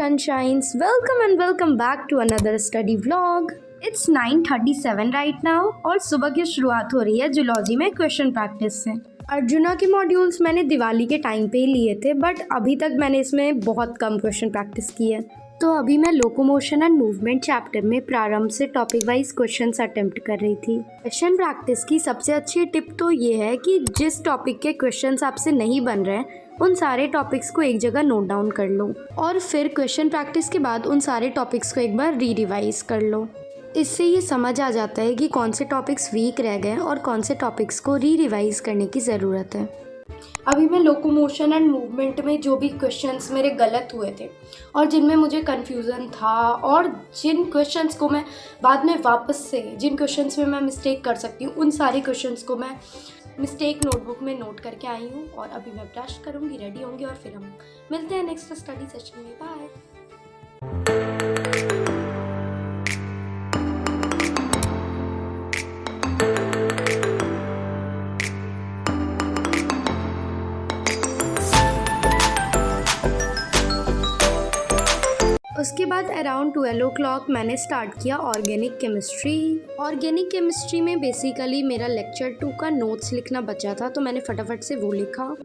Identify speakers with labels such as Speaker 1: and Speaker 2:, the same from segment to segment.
Speaker 1: sunshines. Welcome and welcome back to another study vlog. It's 9:37 right now और सुबह की शुरुआत हो रही है जूलॉजी में क्वेश्चन प्रैक्टिस से। अर्जुना के मॉड्यूल्स मैंने दिवाली के टाइम पे ही लिए थे बट अभी तक मैंने इसमें बहुत कम क्वेश्चन प्रैक्टिस की है। तो अभी मैं लोकोमोशन एंड मूवमेंट चैप्टर में प्रारंभ से टॉपिक वाइज क्वेश्चंस अटेम्प्ट कर रही थी। क्वेश्चन प्रैक्टिस की सबसे अच्छी टिप तो ये है कि जिस टॉपिक के क्वेश्चंस आपसे नहीं बन रहे हैं उन सारे टॉपिक्स को एक जगह नोट डाउन कर लो और फिर क्वेश्चन प्रैक्टिस के बाद उन सारे टॉपिक्स को एक बार रिवाइज कर लो। इससे ये समझ आ जाता है कि कौन से टॉपिक्स वीक रह गए और कौन से टॉपिक्स को रिवाइज करने की ज़रूरत है। अभी मैं लोकोमोशन एंड मूवमेंट में जो भी क्वेश्चंस मेरे गलत हुए थे और जिनमें मुझे कन्फ्यूज़न था और जिन क्वेश्चंस को मैं बाद में वापस से जिन क्वेश्चंस में मैं मिस्टेक कर सकती हूँ उन सारे क्वेश्चंस को मैं मिस्टेक नोटबुक में नोट करके आई हूँ और अभी मैं ब्रश करूँगी, रेडी होंगी और फिर हम मिलते हैं नेक्स्ट स्टडी सेशन में। बाय। उसके बाद अराउंड 12 o'clock मैंने स्टार्ट किया ऑर्गेनिक केमिस्ट्री। ऑर्गेनिक केमिस्ट्री में बेसिकली मेरा लेक्चर 2 का नोट्स लिखना बचा था तो मैंने फटाफट से वो लिखा।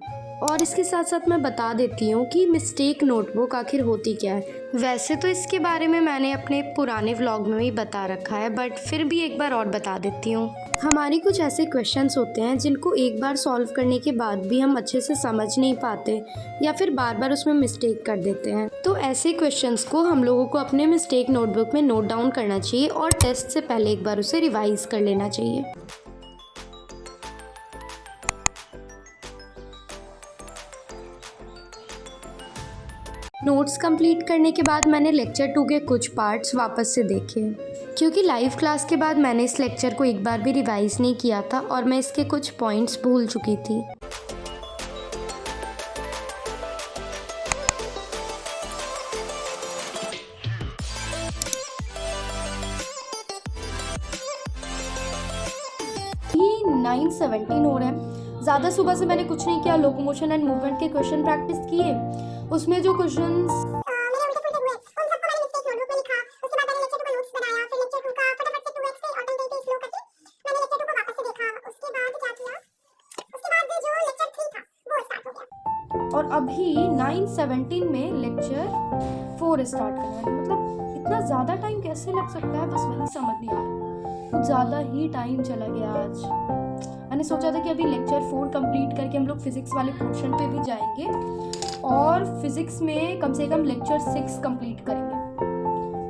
Speaker 1: और इसके साथ साथ मैं बता देती हूँ कि मिस्टेक नोटबुक आखिर होती क्या है। वैसे तो इसके बारे में मैंने अपने पुराने व्लॉग में भी बता रखा है बट फिर भी एक बार और बता देती हूँ। हमारी कुछ ऐसे क्वेश्चंस होते हैं जिनको एक बार सॉल्व करने के बाद भी हम अच्छे से समझ नहीं पाते या फिर बार बार उसमें मिस्टेक कर देते हैं। तो ऐसे क्वेश्चंस को हम लोगों को अपने मिस्टेक नोटबुक में नोट डाउन करना चाहिए और टेस्ट से पहले एक बार उसे रिवाइज कर लेना चाहिए। नोट्स कंप्लीट करने के बाद मैंने लेक्चर 2 के कुछ पार्ट्स वापस से देखे क्योंकि लाइव क्लास के बाद मैंने इस लेक्चर को एक बार भी रिवाइज नहीं किया था और मैं इसके कुछ पॉइंट्स भूल चुकी थी। ये 9:17 हो रहा है। ज़्यादा सुबह से मैंने कुछ नहीं किया, लोकोमोशन एंड मूवमेंट के क्वेश्चन प्रैक्टिस किए। उसमें जो क्वेश्चंस और अभी 9:17 में लेक्चर 4 स्टार्ट करना है। मतलब इतना ज़्यादा टाइम कैसे लग सकता है, बस वही समझ नहीं आ रहा। कुछ ज़्यादा ही टाइम चला गया आज। मैंने सोचा था कि अभी लेक्चर 4 कंप्लीट करके हम लोग फिज़िक्स वाले पोर्शन पे भी जाएंगे और फिज़िक्स में कम से कम लेक्चर 6 कंप्लीट करेंगे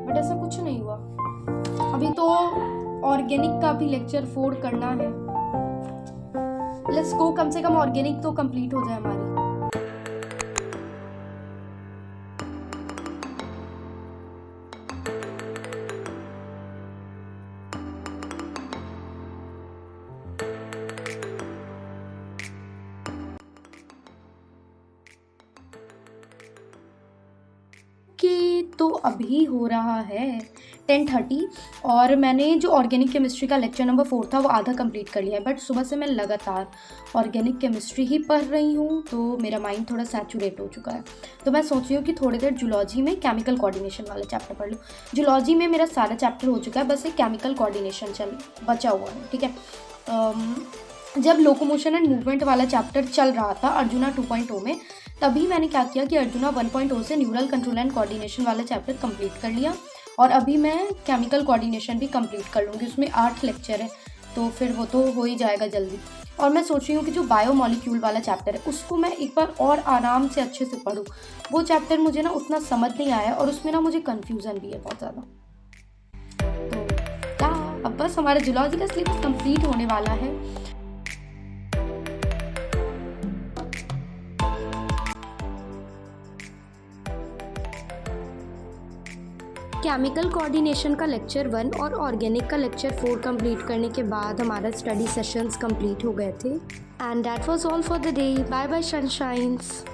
Speaker 1: बट ऐसा कुछ नहीं हुआ। अभी तो ऑर्गेनिक का भी लेक्चर 4 करना है। लेट्स गो, कम से कम ऑर्गेनिक तो कंप्लीट हो जाए हमारी। तो अभी हो रहा है 10:30 और मैंने जो ऑर्गेनिक केमिस्ट्री का लेक्चर नंबर 4 था वो आधा कंप्लीट कर लिया है बट सुबह से मैं लगातार ऑर्गेनिक केमिस्ट्री ही पढ़ रही हूँ तो मेरा माइंड थोड़ा सैचुरेट हो चुका है। तो मैं सोच रही हूँ कि थोड़ी देर जूलॉजी में केमिकल कोऑर्डिनेशन वाला चैप्टर पढ़ लूँ। जूलॉजी में मेरा सारा चैप्टर हो चुका है, बस एक केमिकल कोऑर्डिनेशन बचा हुआ है। ठीक है, जब लोकोमोशन एंड मूवमेंट वाला चैप्टर चल रहा था अर्जुना 2.0 में, तभी मैंने क्या किया कि अर्जुना 1.0 से न्यूरल कंट्रोल एंड कोऑर्डिनेशन वाला चैप्टर कंप्लीट कर लिया और अभी मैं केमिकल कोऑर्डिनेशन भी कंप्लीट कर लूँगी। उसमें 8 लेक्चर है तो फिर वो तो हो ही जाएगा जल्दी। और मैं सोच रही हूँ कि जो बायोमॉलिक्यूल वाला चैप्टर है उसको मैं एक बार और आराम से अच्छे से पढूँ। वो चैप्टर मुझे ना उतना समझ नहीं आया और उसमें ना मुझे कन्फ्यूज़न भी है बहुत ज़्यादा। तो क्या, अब बस हमारा जूलॉजी का सिलेबस कंप्लीट होने वाला है। केमिकल कोऑर्डिनेशन का लेक्चर 1 और ऑर्गेनिक का लेक्चर 4 कंप्लीट करने के बाद हमारा स्टडी सेशंस कंप्लीट हो गए थे। And that was all for the day. Bye bye सनशाइन्स।